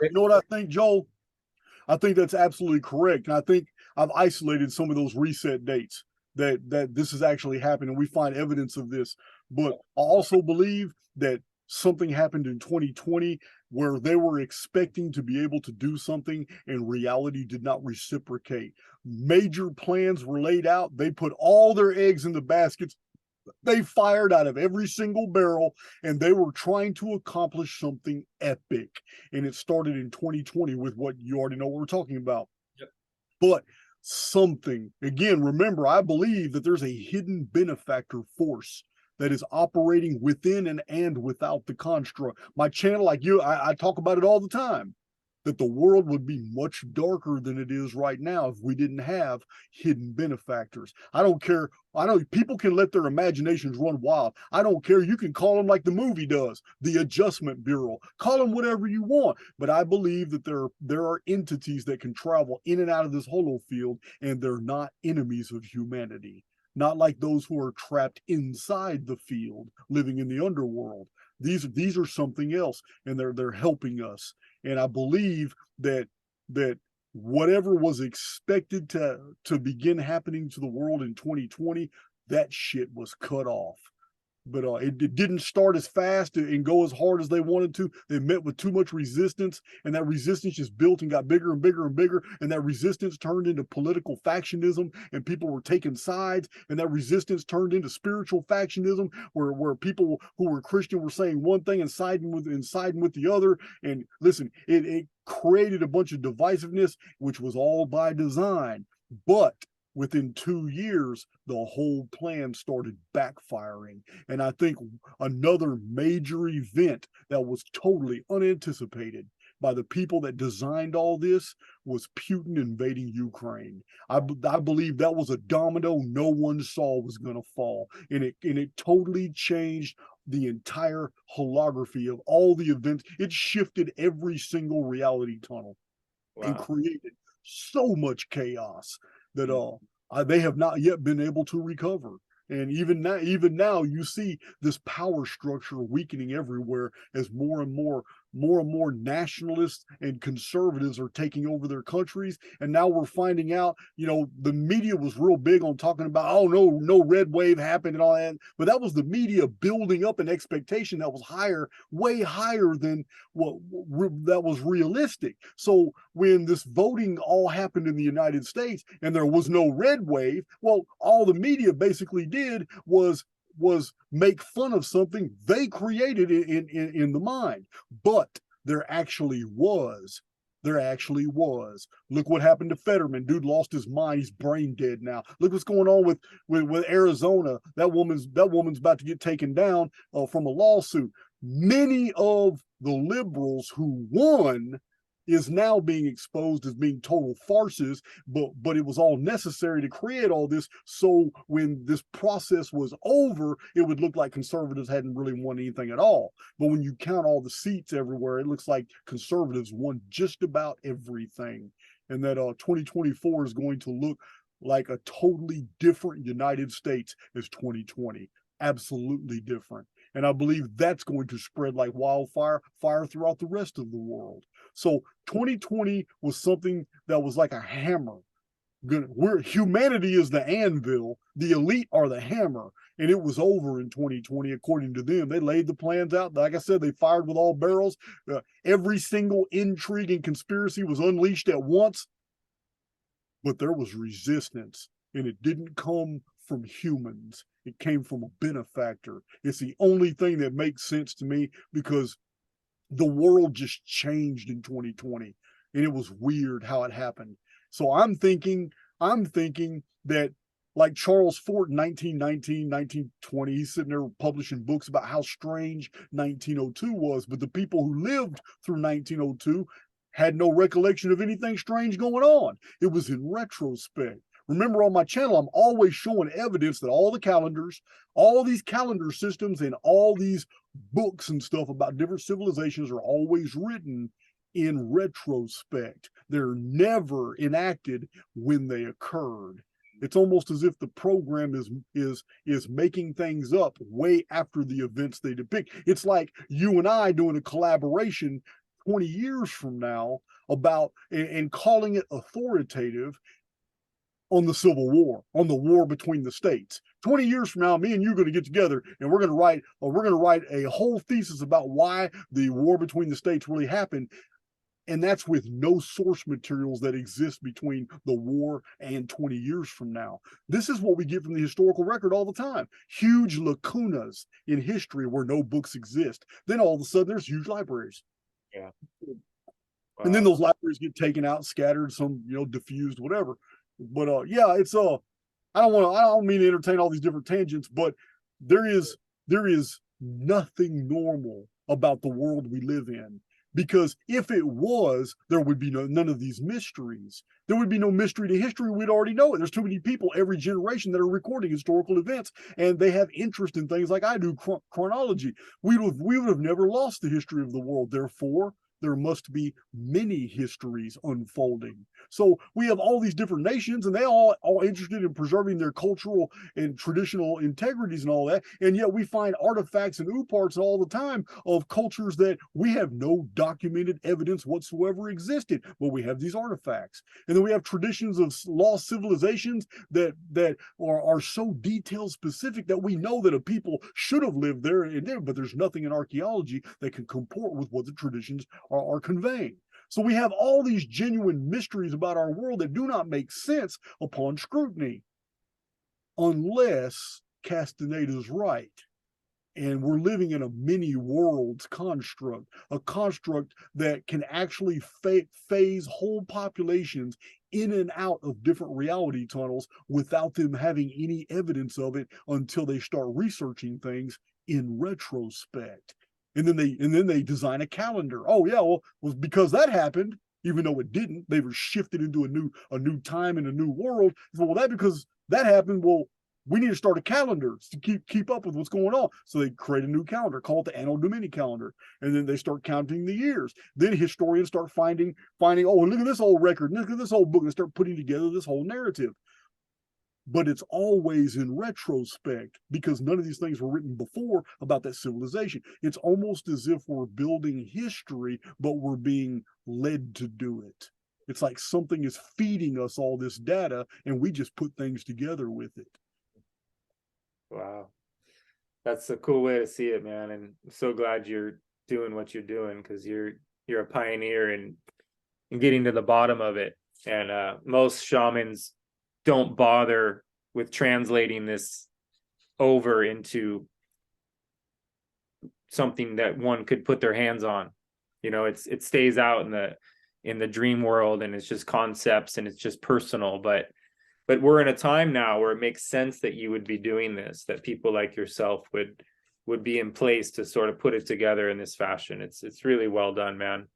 You know what I think, Joel? I think that's absolutely correct. And I think I've isolated some of those reset dates that this is actually happening. We find evidence of this. But I also believe that something happened in 2020 where they were expecting to be able to do something and reality did not reciprocate. Major plans were laid out. They put all their eggs in the baskets. They fired out of every single barrel and they were trying to accomplish something epic. And it started in 2020 with what you already know what we're talking about. Yep. But something, again, remember, I believe that there's a hidden benefactor force that is operating within and without the construct. My channel, like you, I talk about it all the time, that the world would be much darker than it is right now if we didn't have hidden benefactors. I don't care. I know people can let their imaginations run wild. I don't care. You can call them like the movie does, the Adjustment Bureau. Call them whatever you want. But I believe that there are entities that can travel in and out of this holo field, and they're not enemies of humanity. Not like those who are trapped inside the field, living in the underworld. These are something else, and they're helping us. And I believe that whatever was expected to begin happening to the world in 2020, that shit was cut off. But it didn't start as fast and go as hard as they wanted to. They met with too much resistance, and that resistance just built and got bigger and bigger and bigger. And that resistance turned into political factionism, and people were taking sides. And that resistance turned into spiritual factionism, where people who were Christian were saying one thing and siding with the other. And listen, it created a bunch of divisiveness, which was all by design. But within 2 years, the whole plan started backfiring. And I think another major event that was totally unanticipated by the people that designed all this was Putin invading Ukraine. I believe that was a domino no one saw was going to fall. And it totally changed the entire holography of all the events. It shifted every single reality tunnel. Wow. And created so much chaos that they have not yet been able to recover. And even now, you see this power structure weakening everywhere as more and more nationalists and conservatives are taking over their countries. And now we're finding out, the media was real big on talking about, oh, no red wave happened and all that. But that was the media building up an expectation that was way higher than what that was realistic. So when this voting all happened in the United States and there was no red wave, well, all the media basically did was make fun of something they created in the mind. But there actually was. Look what happened to Fetterman. Dude lost his mind. He's brain dead now. Look what's going on with Arizona. That woman's about to get taken down from a lawsuit. Many of the liberals who won is now being exposed as being total farces, but it was all necessary to create all this. So when this process was over, it would look like conservatives hadn't really won anything at all. But when you count all the seats everywhere, it looks like conservatives won just about everything. And that 2024 is going to look like a totally different United States as 2020. Absolutely different. And I believe that's going to spread like wildfire throughout the rest of the world. So 2020 was something that was like a hammer. Humanity is the anvil, the elite are the hammer, and it was over in 2020 according to them. They laid the plans out. Like I said, they fired with all barrels. Every single intrigue and conspiracy was unleashed at once, but there was resistance, and it didn't come from humans. It came from a benefactor. It's the only thing that makes sense to me, because the world just changed in 2020, and it was weird how it happened. So I'm thinking that, like Charles Fort in 1919, 1920, he's sitting there publishing books about how strange 1902 was, but the people who lived through 1902 had no recollection of anything strange going on. It was in retrospect. Remember, on my channel, I'm always showing evidence that all the calendars, all these calendar systems, and all these books and stuff about different civilizations are always written in retrospect. They're never enacted when they occurred. It's almost as if the program is making things up way after the events they depict. It's like you and I doing a collaboration 20 years from now about and calling it authoritative on the Civil War, on the war between the states. 20 years from now, me and you are going to get together and we're going to write a whole thesis about why the war between the states really happened. And that's with no source materials that exist between the war and 20 years from now. This is what we get from the historical record all the time. Huge lacunas in history where no books exist. Then all of a sudden there's huge libraries. Yeah. Wow. And then those libraries get taken out, scattered, some, diffused, whatever. But yeah, it's I don't mean to entertain all these different tangents, but there is nothing normal about the world we live in. Because if it was, there would be none of these mysteries. There would be no mystery to history. We'd already know it. There's too many people every generation that are recording historical events, and they have interest in things like I do, chronology. We would have never lost the history of the world. Therefore, there must be many histories unfolding. So we have all these different nations, and they all interested in preserving their cultural and traditional integrities and all that. And yet we find artifacts and ooparts all the time of cultures that we have no documented evidence whatsoever existed, but we have these artifacts. And then we have traditions of lost civilizations that are so detail specific that we know that a people should have lived there and there, but there's nothing in archaeology that can comport with what the traditions are conveying. So we have all these genuine mysteries about our world that do not make sense upon scrutiny, unless Castaneda's right. And we're living in a many worlds construct, a construct that can actually phase whole populations in and out of different reality tunnels without them having any evidence of it until they start researching things in retrospect. And then they design a calendar. Oh yeah, well because that happened, even though it didn't, they were shifted into a new time and a new world. Well, that because that happened, well, we need to start a calendar to keep up with what's going on. So they create a new calendar, call it the Anno Domini calendar, and then they start counting the years. Then historians start finding, oh, look at this old record, look at this old book, and start putting together this whole narrative. But it's always in retrospect because none of these things were written before about that civilization. It's almost as if we're building history, but we're being led to do it. It's like something is feeding us all this data and we just put things together with it. Wow. That's a cool way to see it, man. And I'm so glad you're doing what you're doing, because you're a pioneer in getting to the bottom of it. And most shamans don't bother with translating this over into something that one could put their hands on. It stays out in the dream world, and it's just concepts and it's just personal. But we're in a time now where it makes sense that you would be doing this, that people like yourself would be in place to sort of put it together in this fashion. It's really well done, man.